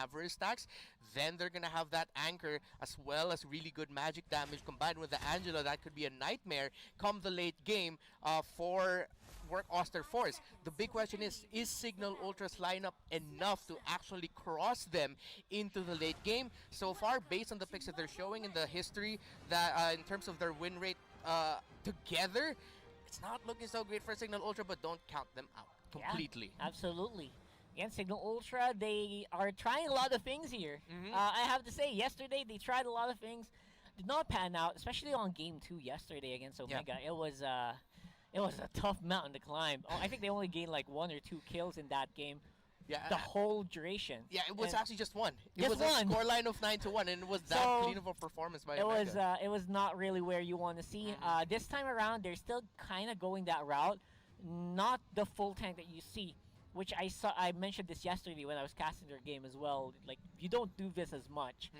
average stacks, then they're going to have that anchor as well as really good magic damage combined with the Angela. That could be a nightmare come the late game for Work Oster Force. The big question is Cignal Ultra's lineup enough to actually cross them into the late game? So far, based on the picks that they're showing in the history, that in terms of their win rate together, it's not looking so great for Cignal Ultra, but don't count them out completely. Yeah, absolutely. Again, Cignal Ultra, they are trying a lot of things here. I have to say, yesterday they tried a lot of things, did not pan out, especially on game 2 yesterday against Omega. It was a tough mountain to climb. I think they only gained like 1 or 2 kills in that game. Yeah, the whole duration. Yeah, it was actually just one. It just was a scoreline of 9-1, and it was that clean of a performance by Omega. It was not really where you want to see. This time around, they're still kind of going that route, not the full tank that you see, which I saw. I mentioned this yesterday when I was casting their game as well. Like, you don't do this as much,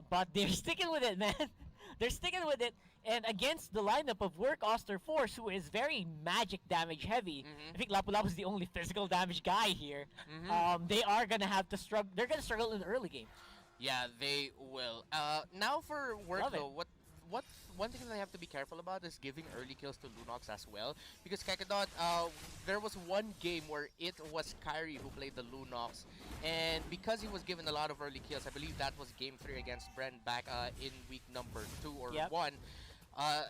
but they're sticking with it, man. They're sticking with it, and against the lineup of Work Oster Force, who is very magic damage heavy. I think Lapu Lapu is the only physical damage guy here. They are gonna have to struggle. They're gonna struggle in the early game. Yeah, they will. Now for Work though, what one thing that I have to be careful about is giving early kills to Lunox as well, because Kakadot, there was one game where it was Kyrie who played the Lunox, and because he was given a lot of early kills, I believe that was game 3 against Bren back in week number 2 or 1.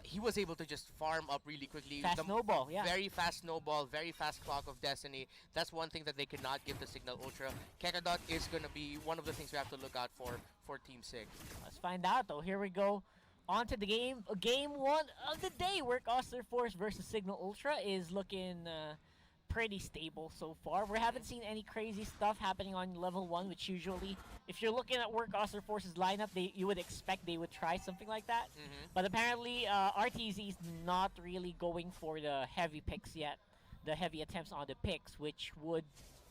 He was able to just farm up really quickly. Fast snowball, yeah. Very fast snowball, very fast clock of destiny. That's one thing that they cannot give to Cignal Ultra. Kakadot is going to be one of the things we have to look out for Team Sig. Let's find out though. Here we go. On to the game. Game 1 of the day. Work Oster Force versus Cignal Ultra is looking pretty stable so far. We haven't seen any crazy stuff happening on level 1, which usually, if you're looking at Work Oster Force's lineup, you would expect they would try something like that. But apparently, RTZ is not really going for the heavy picks yet, the heavy attempts on the picks, which would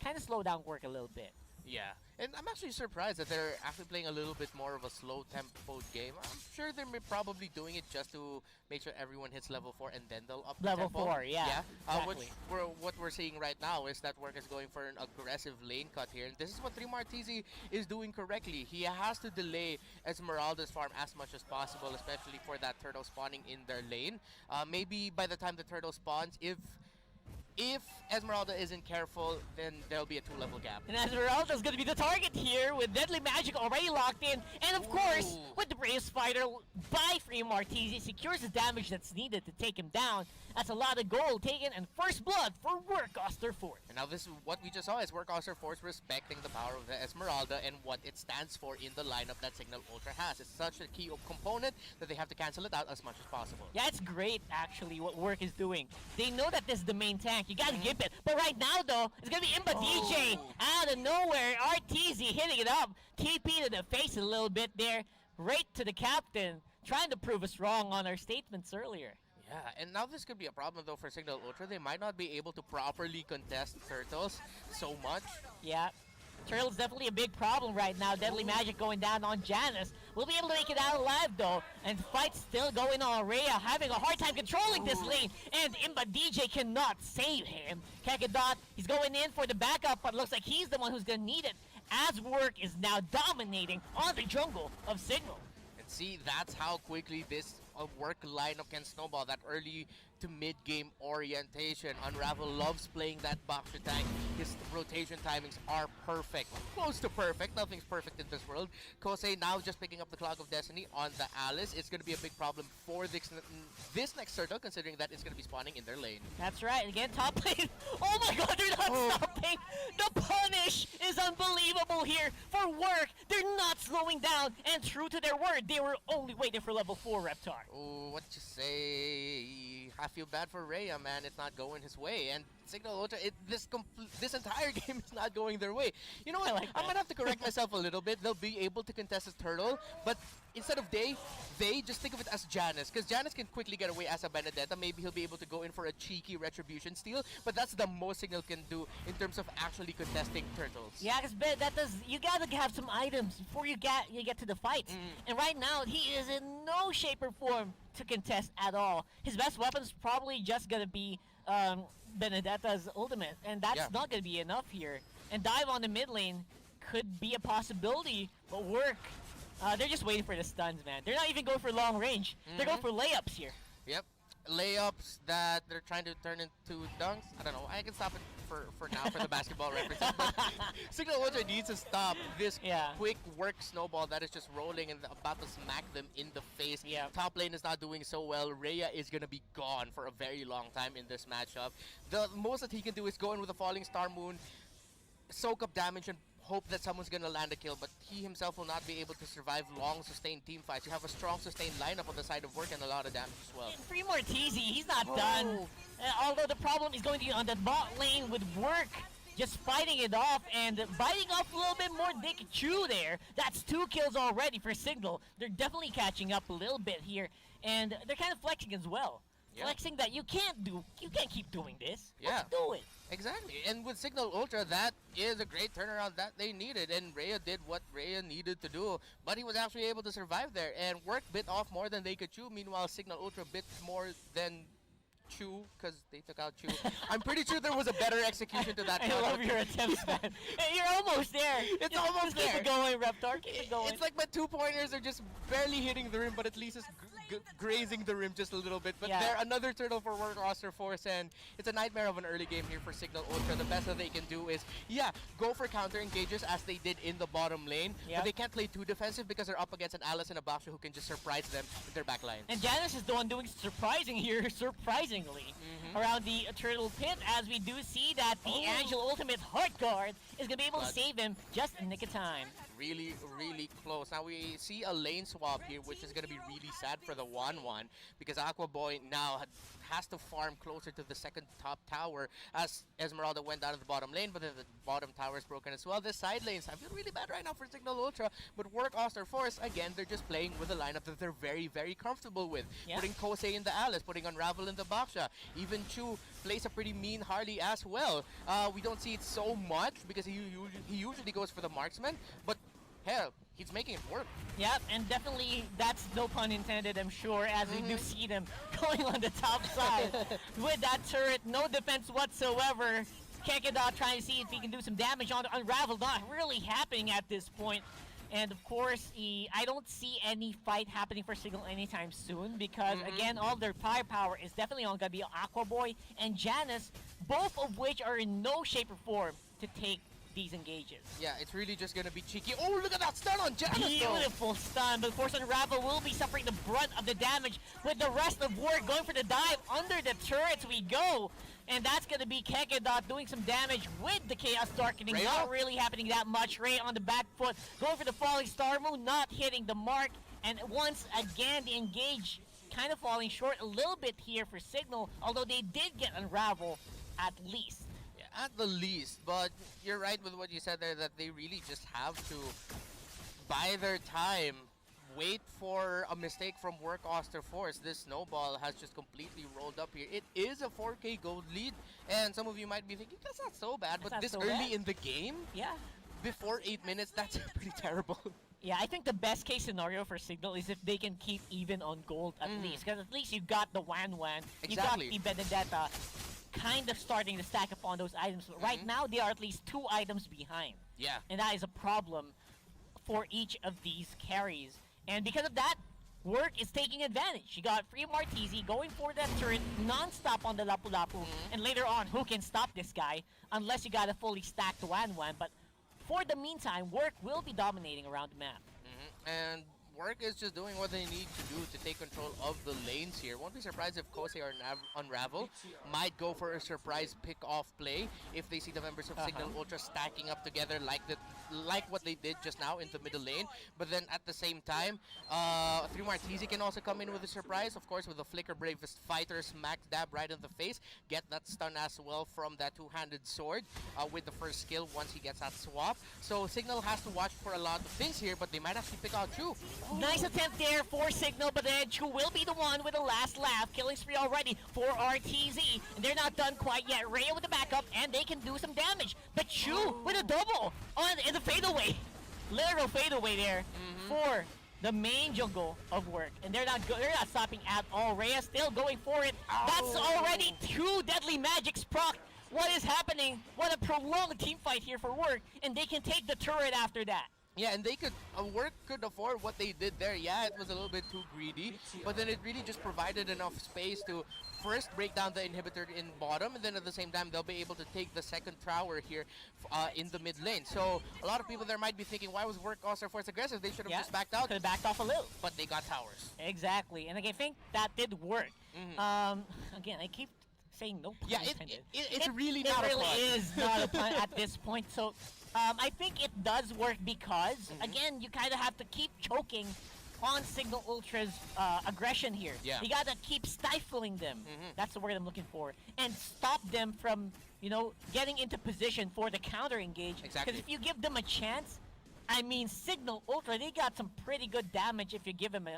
kind of slow down Work a little bit. Yeah, and I'm actually surprised that they're actually playing a little bit more of a slow tempo game. I'm sure they're probably doing it just to make sure everyone hits level 4 and then they'll up the level tempo. 4, yeah. Exactly. What we're seeing right now is that Work is going for an aggressive lane cut here. And this is what 3 Martizi is doing correctly. He has to delay Esmeralda's farm as much as possible, especially for that turtle spawning in their lane. Maybe by the time the turtle spawns, if Esmeralda isn't careful, then there'll be a 2-level gap. And Esmeralda's going to be the target here with Deadly Magic already locked in. And of course, with the Brave Spider by Free Martizi, secures the damage that's needed to take him down. That's a lot of gold taken and first blood for Work Oster Force. And now this is what we just saw is Work Oster Force respecting the power of the Esmeralda and what it stands for in the lineup that Cignal Ultra has. It's such a key component that they have to cancel it out as much as possible. Yeah, it's great actually what Work is doing. They know that this is the main tank. You gotta give it. But right now though, it's gonna be Mpl PH out of nowhere. RTZ hitting it up. TP to the face a little bit there. Right to the captain. Trying to prove us wrong on our statements earlier. Yeah, and now this could be a problem though for Cignal Ultra. They might not be able to properly contest Turtles so much. Yeah. Turtle's definitely a big problem right now. Deadly Magic going down on Janice. We'll be able to make it out alive though. And fight's still going on. Rhea having a hard time controlling this lane. And Mpl cannot save him. Kakadot, he's going in for the backup, but looks like he's the one who's going to need it. As Work is now dominating on the jungle of Cignal. And see, that's how quickly this Work lineup can snowball. That early to mid-game orientation. Unravel loves playing that boxer tank. His rotation timings are perfect. Close to perfect. Nothing's perfect in this world. Kosei now just picking up the Clock of Destiny on the Alice. It's going to be a big problem for this next turtle, considering that it's going to be spawning in their lane. That's right. Again, top lane. Oh my god, they're not stopping. The punish is unbelievable here for Work. They're not slowing down. And true to their word, they were only waiting for level 4 Reptar. Oh, what you say? I feel bad for Rhea, man. It's not going his way. And Cignal Ultra, this entire game is not going their way. You know what? I'm going to have to correct myself a little bit. They'll be able to contest a turtle, but instead of they just think of it as Janice, because Janice can quickly get away as a Benedetta. Maybe he'll be able to go in for a cheeky retribution steal, but that's the most Cignal can do in terms of actually contesting turtles. Yeah, because you gotta have some items before you get to the fight. And right now, he is in no shape or form to contest at all. His best weapon is probably just gonna be Benedetta's ultimate, and that's not gonna be enough here. And dive on the mid lane could be a possibility, but work. They're just waiting for the stuns, man. They're not even going for long range. They're going for layups here. Yep. Layups that they're trying to turn into dunks. I don't know. I can stop it for now for the basketball references. But Cignal Ultra needs to stop this quick work snowball that is just rolling and about to smack them in the face. Yeah. Top lane is not doing so well. Rhea is going to be gone for a very long time in this matchup. The most that he can do is go in with a falling star moon, soak up damage, and hope that someone's gonna land a kill, but he himself will not be able to survive long sustained team fights. You have a strong sustained lineup on the side of work and a lot of damage as well. And Free Martese, he's not done. Although the problem is going to be on the bot lane with work just fighting it off and biting off a little bit more Dick Chew there. That's 2 kills already for Cignal. They're definitely catching up a little bit here, and they're kind of flexing as well. Yeah. Flexing that you can't keep doing this. Yeah. Let's do it. Exactly, and with Cignal Ultra, that is a great turnaround that they needed, and Rhea did what Rhea needed to do, but he was actually able to survive there, and work bit off more than they could chew. Meanwhile, Cignal Ultra bit more than chew, because they took out chew. I'm pretty sure there was a better execution to that. I love your attempts, man. Hey, you're almost there. It's almost Keep there. it going, Reptar. Keep it going. It's like my 2-pointers are just barely hitting the rim, but at least it's grazing the rim just a little bit. But they're another turtle for work roster force, and it's a nightmare of an early game here for Cignal Ultra. The best that they can do is, go for counter engages as they did in the bottom lane. But they can't play too defensive because they're up against an Alice and a Basha who can just surprise them with their back lines. And Janice is the one doing surprisingly, around the turtle pit, as we do see that the Angel Ultimate Heart Guard is going to be able to save him just in nick of time. Really, really close. Now we see a lane swap here, which is going to be really sad for the 1-1 because Aqua Boy now has to farm closer to the second top tower as Esmeralda went down to the bottom lane, but then the bottom tower is broken as well. The side lanes, I feel really bad right now for Cignal Ultra, but work Oster Force, again, they're just playing with a lineup that they're very, very comfortable with. Putting Kosei in the Alice, putting Unravel in the Baksha. Even Chu plays a pretty mean Harley as well. We don't see it so much because he usually goes for the marksman, but hell, he's making it work. Yep, and definitely that's no pun intended, I'm sure, as we do see them going on the top side with that turret, no defense whatsoever. Kekedot trying to see if he can do some damage on Unravel, not really happening at this point. And of course, I don't see any fight happening for Cignal anytime soon because, again, all their firepower is definitely on going to be Aqua Boy and Janice, both of which are in no shape or form to take these engages. Yeah, it's really just gonna be cheeky. Oh, look at that stun on Janice! Beautiful stun, but of course Unravel will be suffering the brunt of the damage with the rest of work going for the dive. Under the turrets we go, and that's gonna be Kekedot doing some damage with the Chaos Darkening. Rhea? Not really happening that much. Ray on the back foot, going for the Falling Star Moon, not hitting the mark, and once again the engage kind of falling short a little bit here for Cignal, although they did get Unravel at least. At the least, but you're right with what you said there that they really just have to buy their time, wait for a mistake from work Oster Force. This snowball has just completely rolled up here. It is a 4K gold lead, and some of you might be thinking that's not so bad, but this early in the game, before 8 minutes, that's pretty terrible. Yeah, I think the best case scenario for Cignal is if they can keep even on gold at least, because at least you got the Wan, exactly. You got the Benedetta, kind of starting to stack upon those items. Right now, they are at least 2 items behind. Yeah. And that is a problem for each of these carries. And because of that, work is taking advantage. You got Free Martese going for that turret non-stop on the Lapu Lapu. And later on, who can stop this guy unless you got a fully stacked Wan. But for the meantime, work will be dominating around the map. And work is just doing what they need to do to take control of the lanes here. Won't be surprised if Kosei or Unravel might go for a surprise pick-off play if they see the members of Cignal Ultra stacking up together like what they did just now in the middle lane. But then at the same time, 3 Martese can also come in with a surprise, of course, with the Flicker Bravest Fighter smack dab right in the face. Get that stun as well from that 2-handed sword with the first skill once he gets that swap. So Cignal has to watch for a lot of things here, but they might actually pick out Chu. Nice attempt there for Cignal, but then Chu will be the one with the last laugh. Killing spree already for RTZ. And they're not done quite yet. Rhea with the backup, and they can do some damage. But Chu with a double in the fadeaway. Literal fadeaway there for the main jungle of work. And they're not stopping at all. Rhea still going for it. That's already 2 deadly magics proc What is happening? What a prolonged team fight here for Work, and they can take the turret after that. Yeah, and they could, Work could afford what they did there. Yeah, it was a little bit too greedy, but then it really just provided enough space to first break down the inhibitor in bottom, and then at the same time they'll be able to take the second tower here in the mid lane. So a lot of people there might be thinking, why was Work Oster Force aggressive? They should have just backed out. Could have backed off a little. But they got towers. Exactly, and I think that did work. Again, I keep saying no pun Yeah, intended. it's really not a It really pun. is not a pun at this point. So I think it does work because, again, you kind of have to keep choking on Cignal Ultra's aggression here. Yeah. You got to keep stifling them. That's the word I'm looking for. And stop them from, getting into position for the counter engage. Exactly. Because if you give them a chance, I mean, Cignal Ultra, they got some pretty good damage if you give him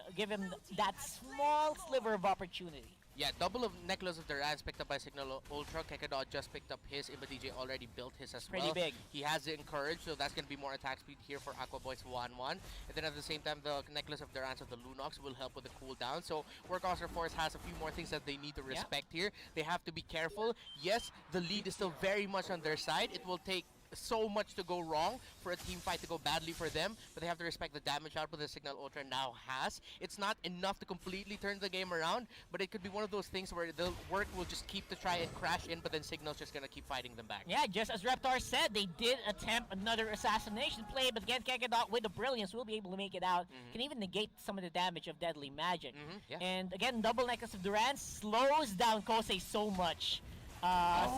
that small sliver of opportunity. Yeah, double of Necklace of the Rats picked up by Cignal Ultra. Kekadot just picked up his. Mpl PH already built his as well. Pretty big. He has the Encourage, so that's going to be more attack speed here for Aqua Boys 1-1. And then at the same time, the Necklace of the Rats of the Lunox will help with the cooldown. So Work Oster Force has a few more things that they need to respect here. They have to be careful. Yes, the lead is still very much on their side. It will take so much to go wrong for a team fight to go badly for them, but they have to respect the damage output that Cignal Ultra now has. It's not enough to completely turn the game around, but it could be one of those things where the Work will just keep to try and crash in, but then Signal's just gonna keep fighting them back. Yeah, just as Reptar said, they did attempt another assassination play, but again, Kekadot with the brilliance will be able to make it out. Can even negate some of the damage of Deadly Magic. Yeah. And again, double Necklace of Durant slows down Kosei so much.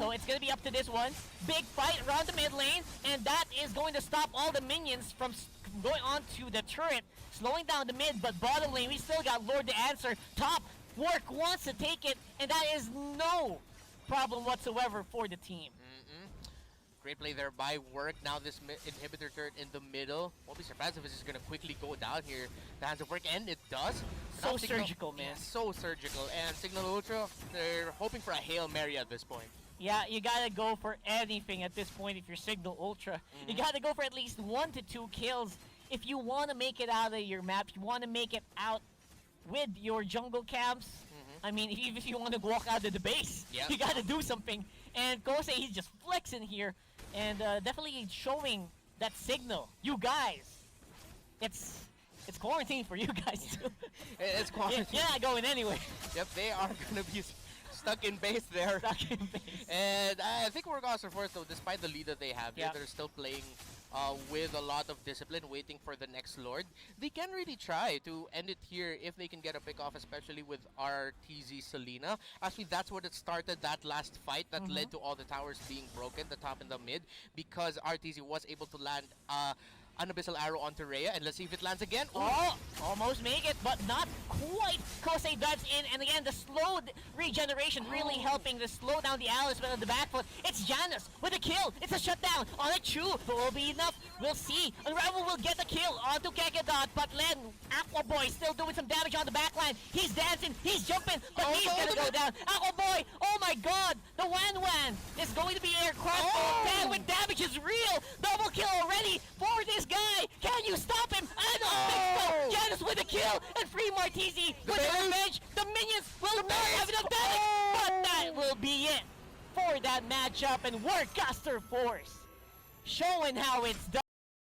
So it's going to be up to this one. Big fight around the mid lane, and that is going to stop all the minions from going on to the turret, slowing down the mid, but bottom lane, we still got Lord the Answer. Top, Work wants to take it, and that is no problem whatsoever for the team. Great play there by Work. Now this inhibitor turret in the middle. Won't be surprised if it's just going to quickly go down here. The hands of Work, and it does. So Now surgical, man. Yeah, so surgical. And Cignal Ultra, they're hoping for a Hail Mary at this point. Yeah, you gotta go for anything at this point if you're Cignal Ultra. You gotta go for at least 1 to 2 kills if you want to make it out of your map. You want to make it out with your jungle camps. I mean, even if you want to walk out of the base, you gotta do something. And Kosei, he's just flexing here, and definitely showing that signal. You guys, it's quarantine for you guys too. It's quarantine. You're not going anywhere. Yep, they are going to be stuck in base there. Stuck in base. And I think Work Oster Force, though, despite the lead that they have here, they're still playing with a lot of discipline, waiting for the next Lord. They can really try to end it here if they can get a pick off, especially with RTZ Selena. Actually, that's what it started, that last fight that led to all the towers being broken, the top and the mid, because RTZ was able to land an Abyssal Arrow onto Rhea, and let's see if it lands again. Oh, almost make it, but not quite. Kosei dives in, and again, the slow regeneration really helping to slow down the allies, but on the back foot, it's Janus with a kill. It's a shutdown on a Chu, but will be enough. We'll see. Unravel will get the kill onto Kekadot, but Len, Aqua Boy, still doing some damage on the backline. He's dancing, he's jumping, but he's gonna go down. Aqua Boy, oh my god, the Wan Wan is going to be aircraft. Man, with damage is real. Double kill already for this guy. Can you stop him? I don't think so. Janus with a kill, and Free Martizi with the revenge. The minions will not have enough damage, but that will be it for that matchup. And Work Oster Force showing how it's done.